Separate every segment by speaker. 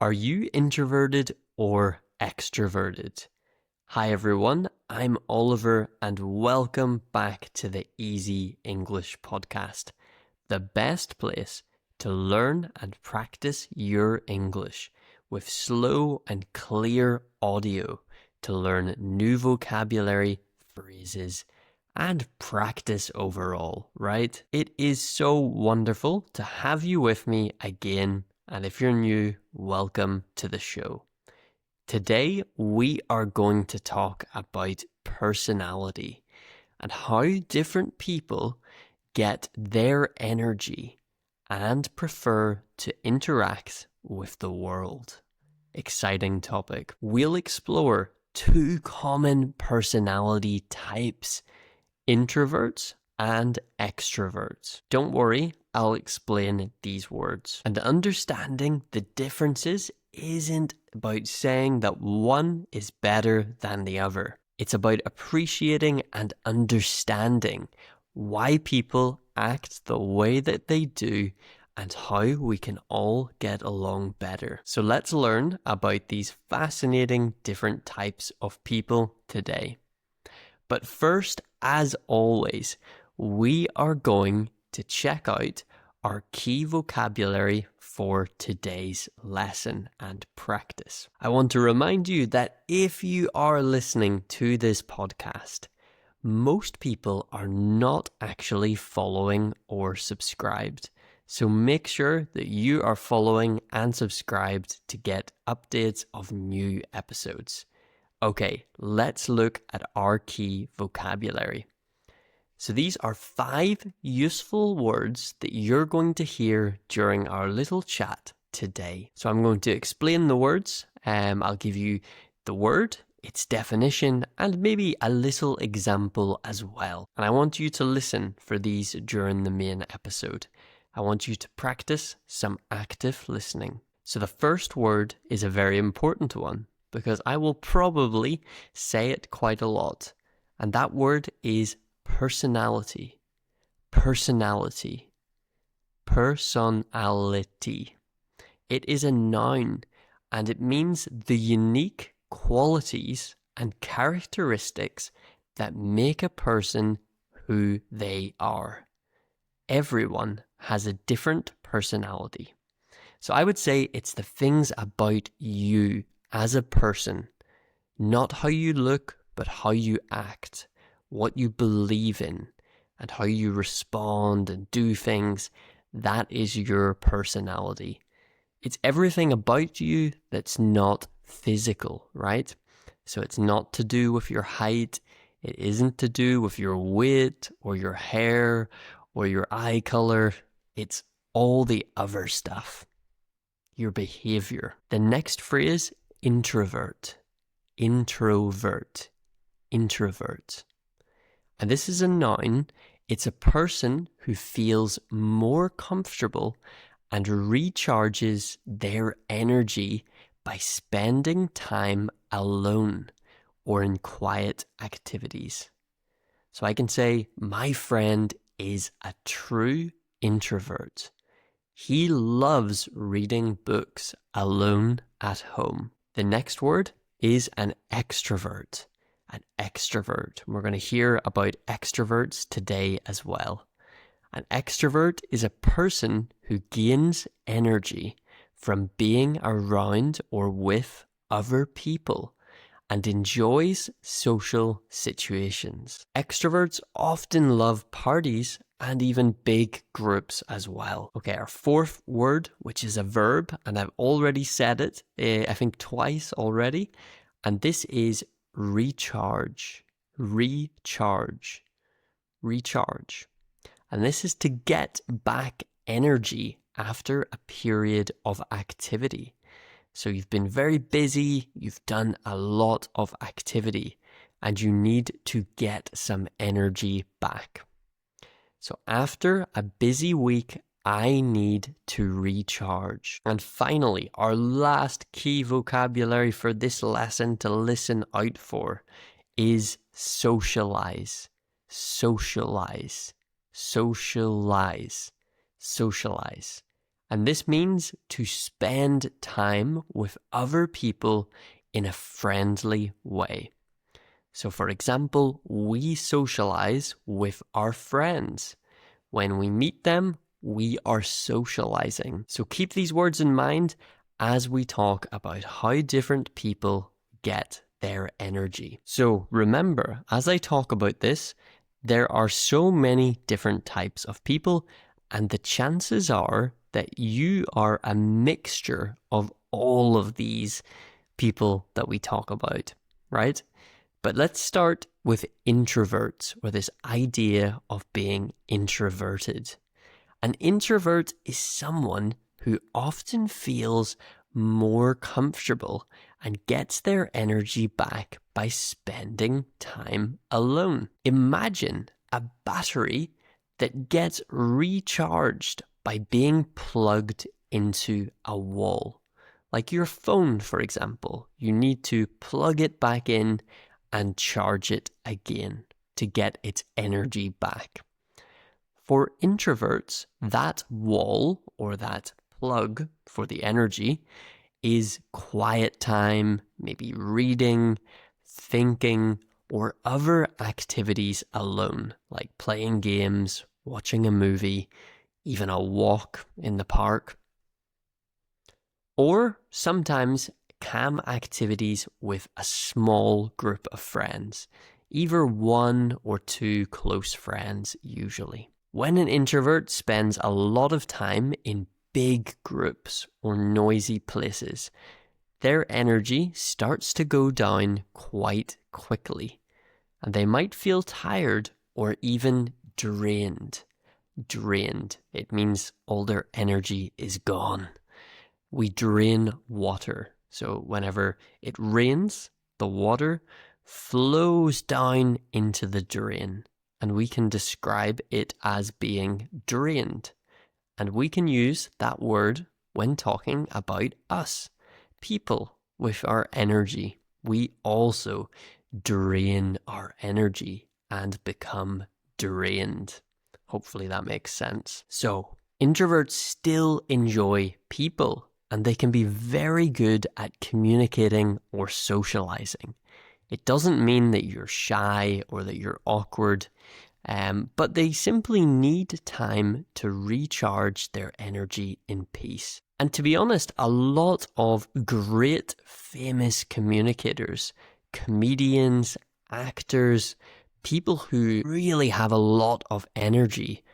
Speaker 1: Are you introverted or extroverted? Hi everyone, I'm Oliver and welcome back to the Easy English Podcast, the best place to learn and practice your English with slow and clear audio to learn new vocabulary, phrases, and practice overall, right? It is so wonderful to have you with me again. And if you're new, welcome to the show. Today, we are going to talk about personality and how different people get their energy and prefer to interact with the world. Exciting topic. We'll explore two common personality types, introverts and extroverts. Don't worry, I'll explain these words. And understanding the differences isn't about saying that one is better than the other. It's about appreciating and understanding why people act the way that they do and how we can all get along better. So let's learn about these fascinating different types of people today. But first, as always, we are going to check out our key vocabulary for today's lesson and practice. I want to remind you that if you are listening to this podcast, most people are not actually following or subscribed. So make sure that you are following and subscribed to get updates of new episodes. Okay, let's look at our key vocabulary. So these are 5 useful words that you're going to hear during our little chat today. So I'm going to explain the words. I'll give you the word, its definition, and maybe a little example as well. And I want you to listen for these during the main episode. I want you to practice some active listening. So the first word is a very important one, because I will probably say it quite a lot. And that word is personality. Personality. Personality. It is a noun and it means the unique qualities and characteristics that make a person who they are. Everyone has a different personality. So I would say it's the things about you as a person, not how you look, but how you act, what you believe in, and how you respond and do things. That is your personality. It's everything about you that's not physical, right? So it's not to do with your height. It isn't to do with your weight or your hair or your eye color. It's all the other stuff. Your behavior. The next phrase, introvert. Introvert. Introvert. And this is a noun. It's a person who feels more comfortable and recharges their energy by spending time alone or in quiet activities. So I can say, my friend is a true introvert. He loves reading books alone at home. The next word is an extrovert. An extrovert. We're going to hear about extroverts today as well. An extrovert is a person who gains energy from being around or with other people and enjoys social situations. Extroverts often love parties and even big groups as well. Okay, our fourth word, which is a verb, and I've already said it, I think twice already, and this is recharge. Recharge. Recharge. And this is to get back energy after a period of activity. So you've been very busy, you've done a lot of activity, and you need to get some energy back. So after a busy week, I need to recharge. And finally, our last key vocabulary for this lesson to listen out for is socialize. Socialize. Socialize. Socialize. And this means to spend time with other people in a friendly way. So for example, we socialize with our friends. When we meet them, we are socializing. So keep these words in mind as we talk about how different people get their energy. So remember, as I talk about this, there are so many different types of people, and the chances are that you are a mixture of all of these people that we talk about, right? But let's start with introverts, or this idea of being introverted. An introvert is someone who often feels more comfortable and gets their energy back by spending time alone. Imagine a battery that gets recharged by being plugged into a wall. Like your phone, for example, you need to plug it back in and charge it again to get its energy back. For introverts, that wall or that plug for the energy is quiet time, maybe reading, thinking, or other activities alone, like playing games, watching a movie, even a walk in the park. Or sometimes calm activities with a small group of friends, either one or two close friends usually. When an introvert spends a lot of time in big groups or noisy places, their energy starts to go down quite quickly, and they might feel tired or even drained. Drained, it means all their energy is gone. We drain water. So whenever it rains, the water flows down into the drain, and we can describe it as being drained. And we can use that word when talking about us, people with our energy. We also drain our energy and become drained. Hopefully that makes sense. So, introverts still enjoy people, and they can be very good at communicating or socializing. It doesn't mean that you're shy or that you're awkward, but they simply need time to recharge their energy in peace. And to be honest, a lot of great famous communicators, comedians, actors, people who really have a lot of energy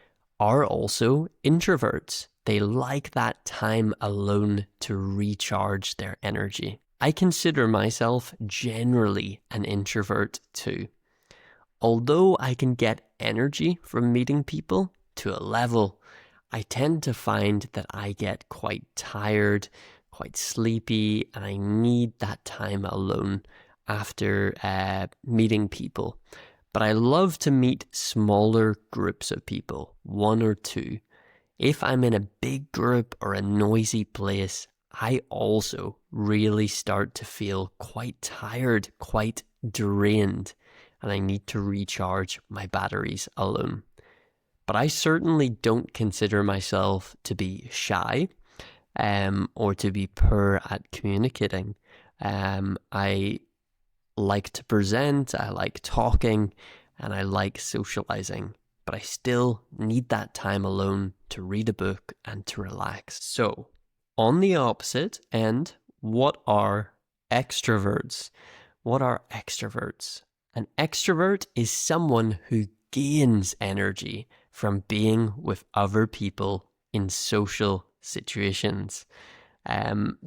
Speaker 1: are also introverts. They like that time alone to recharge their energy. I consider myself generally an introvert too. Although I can get energy from meeting people to a level, I tend to find that I get quite tired, quite sleepy, and I need that time alone after meeting people. But I love to meet smaller groups of people, one or two. If I'm in a big group or a noisy place, I also really start to feel quite tired, quite drained, and I need to recharge my batteries alone. But I certainly don't consider myself to be shy or to be poor at communicating. I like to present, I like talking, and I like socializing, but I still need that time alone to read a book and to relax. So, on the opposite end, what are extroverts? What are extroverts? An extrovert is someone who gains energy from being with other people in social situations.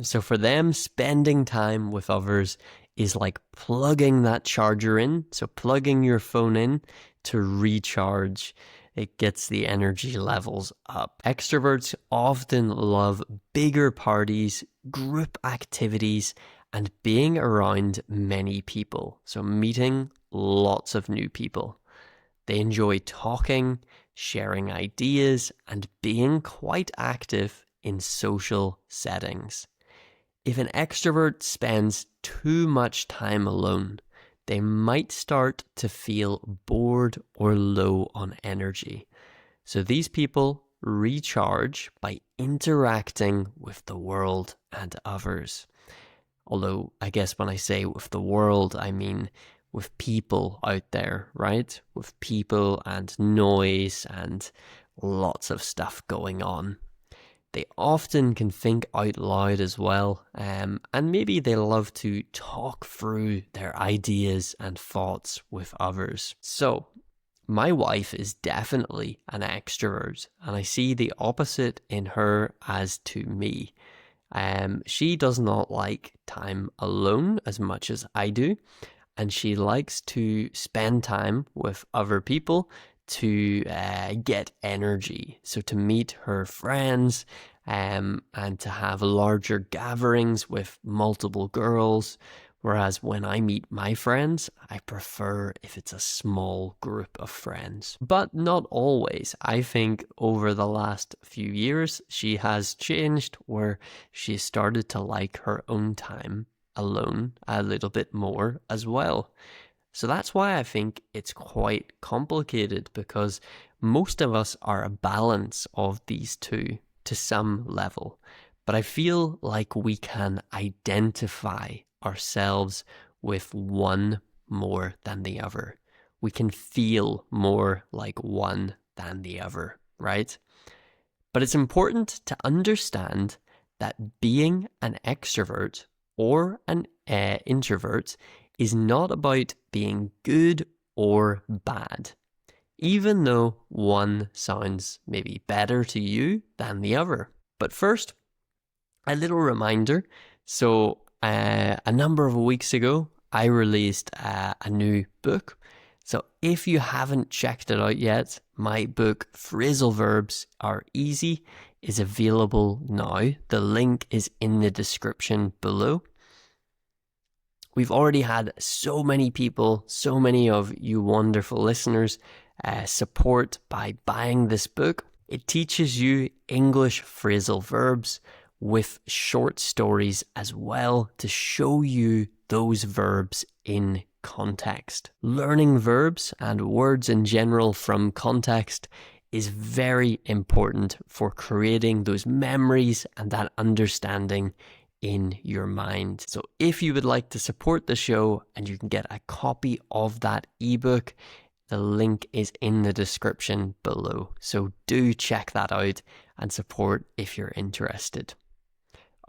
Speaker 1: So for them, spending time with others is like plugging that charger in. So plugging your phone in to recharge. It gets the energy levels up. Extroverts often love bigger parties, group activities, and being around many people. So meeting lots of new people. They enjoy talking, sharing ideas, and being quite active in social settings. If an extrovert spends too much time alone, they might start to feel bored or low on energy. So these people recharge by interacting with the world and others. Although, I guess when I say with the world, I mean with people out there, right? With people and noise and lots of stuff going on. They often can think out loud as well, and maybe they love to talk through their ideas and thoughts with others. So, my wife is definitely an extrovert, and I see the opposite in her as to me. She does not like time alone as much as I do, and she likes to spend time with other people to get energy. So to meet her friends and to have larger gatherings with multiple girls. Whereas when I meet my friends, I prefer if it's a small group of friends. But not always. I think over the last few years, she has changed where she started to like her own time alone a little bit more as well. So that's why I think it's quite complicated, because most of us are a balance of these two to some level. But I feel like we can identify ourselves with one more than the other. We can feel more like one than the other, right? But it's important to understand that being an extrovert or an introvert is not about being good or bad, even though one sounds maybe better to you than the other. But first, a little reminder. So a number of weeks ago, I released a new book. So if you haven't checked it out yet, my book, Phrasal Verbs Are Easy, is available now. The link is in the description below. We've already had so many people, so many of you wonderful listeners, support by buying this book. It teaches you English phrasal verbs with short stories as well to show you those verbs in context. Learning verbs and words in general from context is very important for creating those memories and that understanding in your mind. So if you would like to support the show and you can get a copy of that ebook, the link is in the description below. So do check that out and support if you're interested.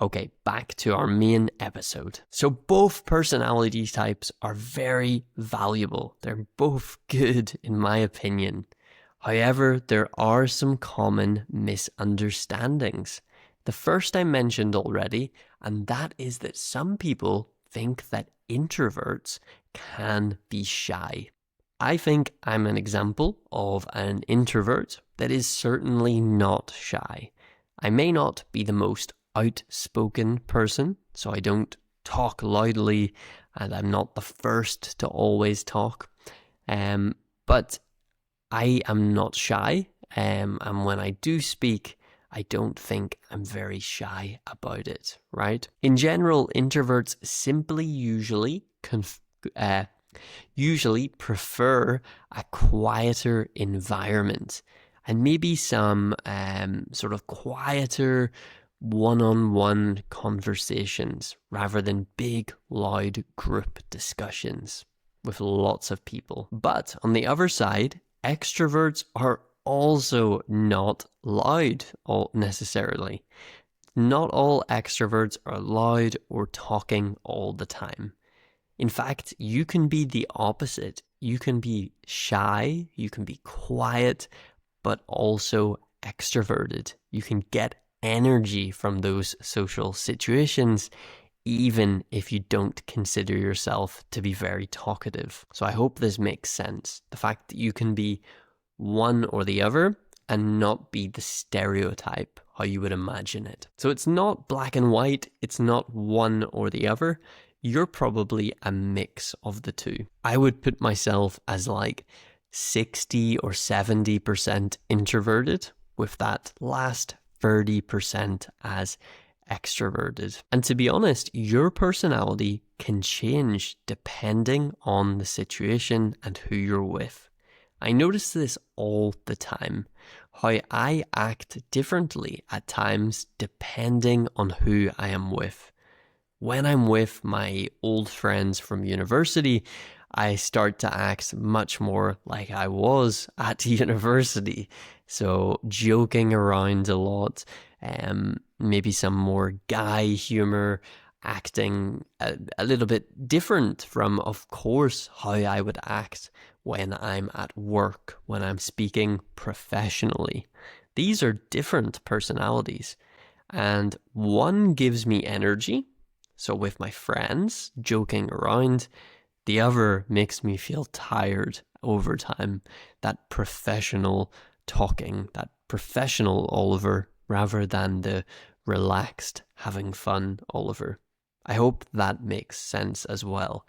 Speaker 1: Okay, back to our main episode. So both personality types are very valuable. They're both good in my opinion. However, there are some common misunderstandings. The first I mentioned already, and that is that some people think that introverts can be shy. I think I'm an example of an introvert that is certainly not shy. I may not be the most outspoken person, so I don't talk loudly and I'm not the first to always talk, but I am not shy, and when I do speak, I don't think I'm very shy about it, right? In general, introverts simply usually prefer a quieter environment and maybe some sort of quieter one-on-one conversations rather than big, loud group discussions with lots of people. But on the other side, extroverts are also not loud necessarily. Not all extroverts are loud or talking all the time. In fact, you can be the opposite. You can be shy, you can be quiet, but also extroverted. You can get energy from those social situations, even if you don't consider yourself to be very talkative. So I hope this makes sense. The fact that you can be one or the other and not be the stereotype how you would imagine it. So it's not black and white, it's not one or the other. You're probably a mix of the two. I would put myself as like 60 or 70% introverted, with that last 30% as extroverted. And to be honest, your personality can change depending on the situation and who you're with. I notice this all the time. how I act differently at times depending on who I am with. When I'm with my old friends from university, I start to act much more like I was at university. So joking around a lot, maybe some more guy humor, acting a little bit different from, of course, how I would act when I'm at work, when I'm speaking professionally. These are different personalities, and one gives me energy. So with my friends, joking around, the other makes me feel tired over time. That professional talking, that professional Oliver, rather than the relaxed, having fun Oliver. I hope that makes sense as well.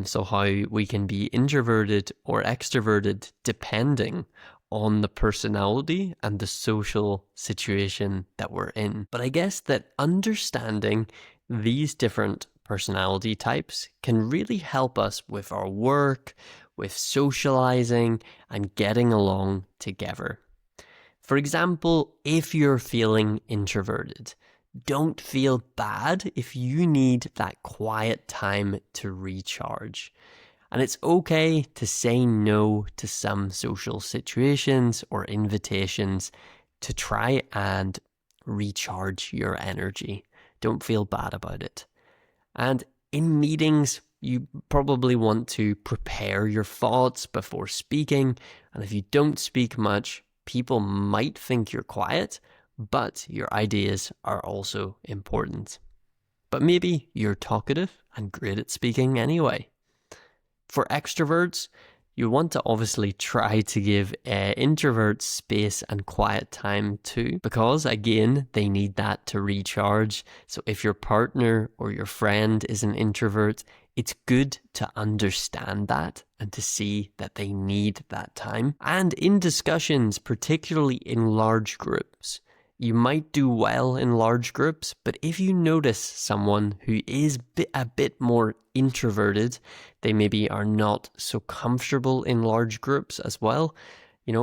Speaker 1: So how we can be introverted or extroverted depending on the personality and the social situation that we're in. But I guess that understanding these different personality types can really help us with our work, with socializing, and getting along together. For example, if you're feeling introverted, don't feel bad if you need that quiet time to recharge. And it's okay to say no to some social situations or invitations to try and recharge your energy. Don't feel bad about it. And in meetings, you probably want to prepare your thoughts before speaking. And if you don't speak much, people might think you're quiet, but your ideas are also important. But maybe you're talkative and great at speaking anyway. For extroverts, you want to obviously try to give introverts space and quiet time too, because again, they need that to recharge. So if your partner or your friend is an introvert, it's good to understand that and to see that they need that time. And in discussions, particularly in large groups, you might do well in large groups, but if you notice someone who is a bit more introverted, they maybe are not so comfortable in large groups as well,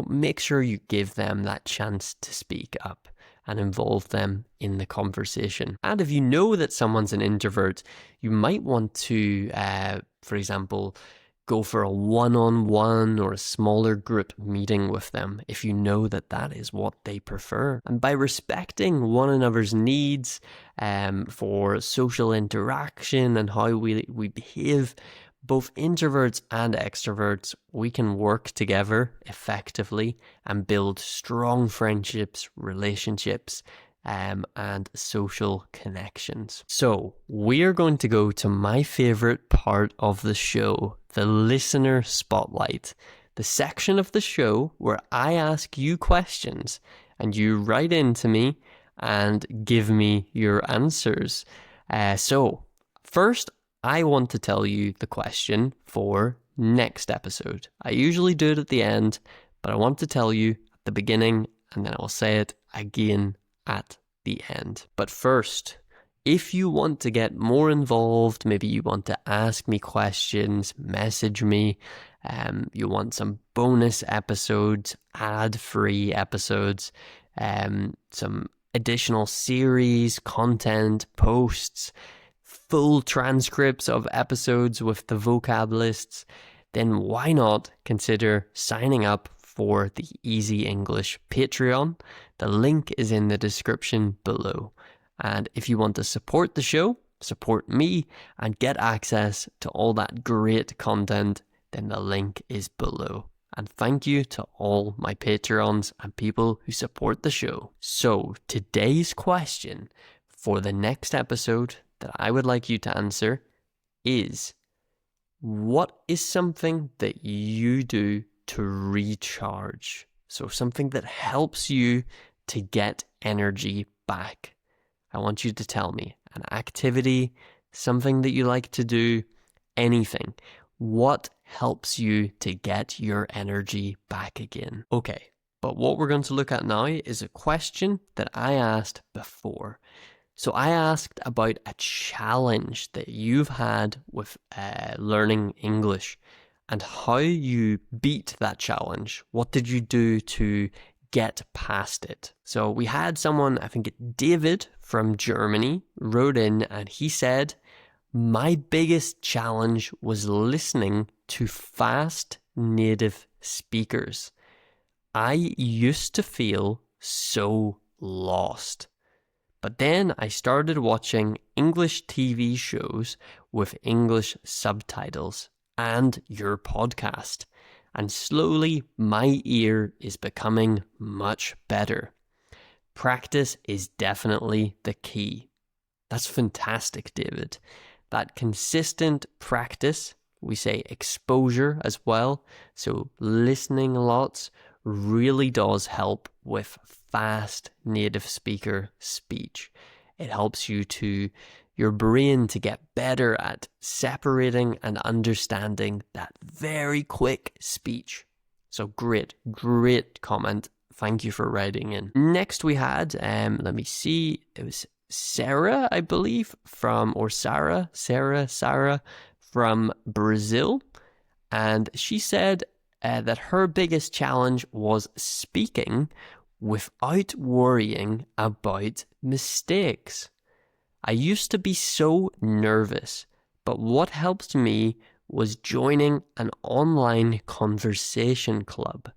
Speaker 1: make sure you give them that chance to speak up and involve them in the conversation. And if you know that someone's an introvert, you might want to, for example, go for a one-on-one or a smaller group meeting with them if you know that that is what they prefer. And by respecting one another's needs for social interaction and how we behave, both introverts and extroverts, we can work together effectively and build strong friendships, relationships, and social connections. So we're going to go to my favorite part of the show, the listener spotlight, the section of the show where I ask you questions and you write into me and give me your answers. So first, I want to tell you the question for next episode. I usually do it at the end, but I want to tell you at the beginning and then I will say it again at the end. But first, if you want to get more involved, maybe you want to ask me questions, message me, you want some bonus episodes, ad-free episodes, some additional series, content, posts, full transcripts of episodes with the vocab lists, then why not consider signing up for the Easy English Patreon? The link is in the description below. And if you want to support the show, support me, and get access to all that great content, then the link is below. And thank you to all my Patreons and people who support the show. So today's question for the next episode that I would like you to answer is, what is something that you do to recharge? So something that helps you to get energy back. I want you to tell me an activity, something that you like to do, anything. What helps you to get your energy back again? Okay, but what we're going to look at now is a question that I asked before. So I asked about a challenge that you've had with learning English and how you beat that challenge. What did you do to get past it. So we had someone, I think David from Germany, wrote in and he said, my biggest challenge was listening to fast native speakers. I used to feel so lost. But then I started watching English TV shows with English subtitles and your podcast. And slowly my ear is becoming much better. Practice is definitely the key. That's fantastic, David. That consistent practice, we say exposure as well, so listening lots really does help with fast native speaker speech. It helps your brain to get better at separating and understanding that very quick speech. So great comment. Thank you for writing in. Next we had, let me see, it was Sarah, I believe, Sarah from Brazil. And she said that her biggest challenge was speaking without worrying about mistakes. I used to be so nervous, but what helped me was joining an online conversation club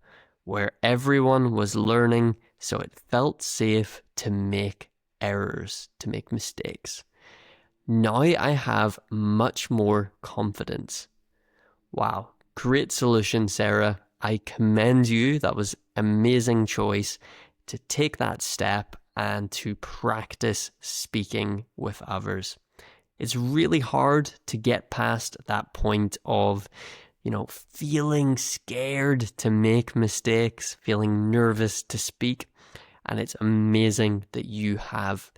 Speaker 1: where everyone was learning, so it felt safe to make errors, to make mistakes. Now I have much more confidence. Wow, great solution, Sarah. I commend you. That was an amazing choice to take that step and to practice speaking with others. It's really hard to get past that point of, feeling scared to make mistakes, feeling nervous to speak. And it's amazing that you have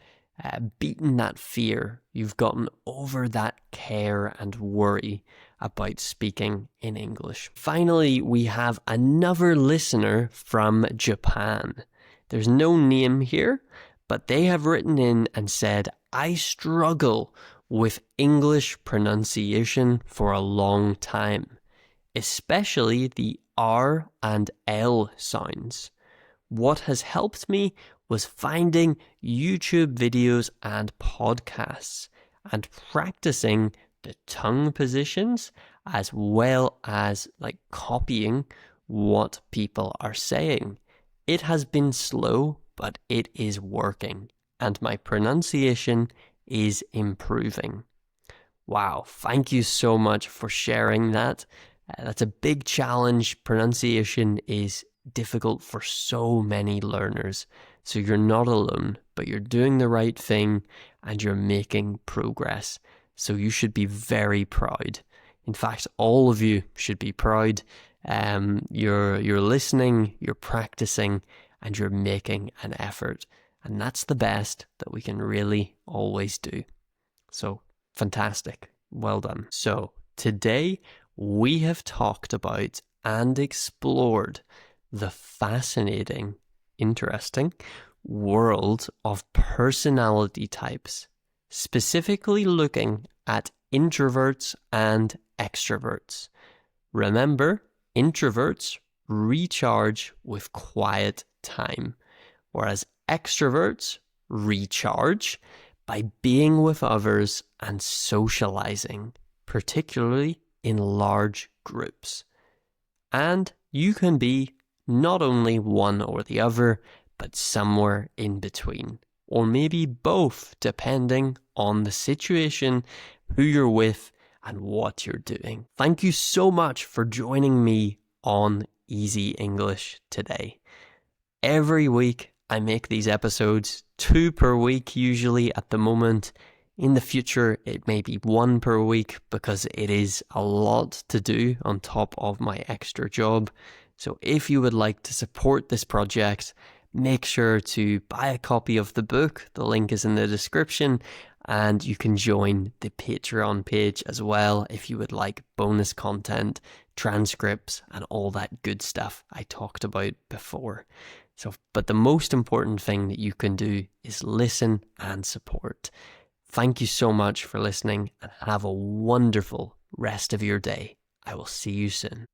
Speaker 1: beaten that fear. You've gotten over that care and worry about speaking in English. Finally, we have another listener from Japan. There's no name here, but they have written in and said, I struggle with English pronunciation for a long time, especially the R and L sounds. What has helped me was finding YouTube videos and podcasts and practicing the tongue positions as well as copying what people are saying. It has been slow, but it is working and my pronunciation is improving. Wow, thank you so much for sharing that. That's a big challenge. Pronunciation is difficult for so many learners. So you're not alone, but you're doing the right thing and you're making progress. So you should be very proud. In fact, all of you should be proud. You're listening, you're practicing, and you're making an effort. And that's the best that we can really always do. So fantastic. Well done. So today we have talked about and explored the fascinating, interesting world of personality types, specifically looking at introverts and extroverts. Remember, introverts recharge with quiet time, whereas extroverts recharge by being with others and socializing, particularly in large groups. And you can be not only one or the other, but somewhere in between, or maybe both, depending on the situation, who you're with, and what you're doing. Thank you so much for joining me on Easy English today. Every week I make these episodes, 2 per week usually at the moment. In the future, it may be 1 per week because it is a lot to do on top of my extra job. So if you would like to support this project, make sure to buy a copy of the book. The link is in the description, and you can join the Patreon page as well if you would like bonus content, transcripts, and all that good stuff I talked about before. But the most important thing that you can do is listen and support. Thank you so much for listening and have a wonderful rest of your day. I will see you soon.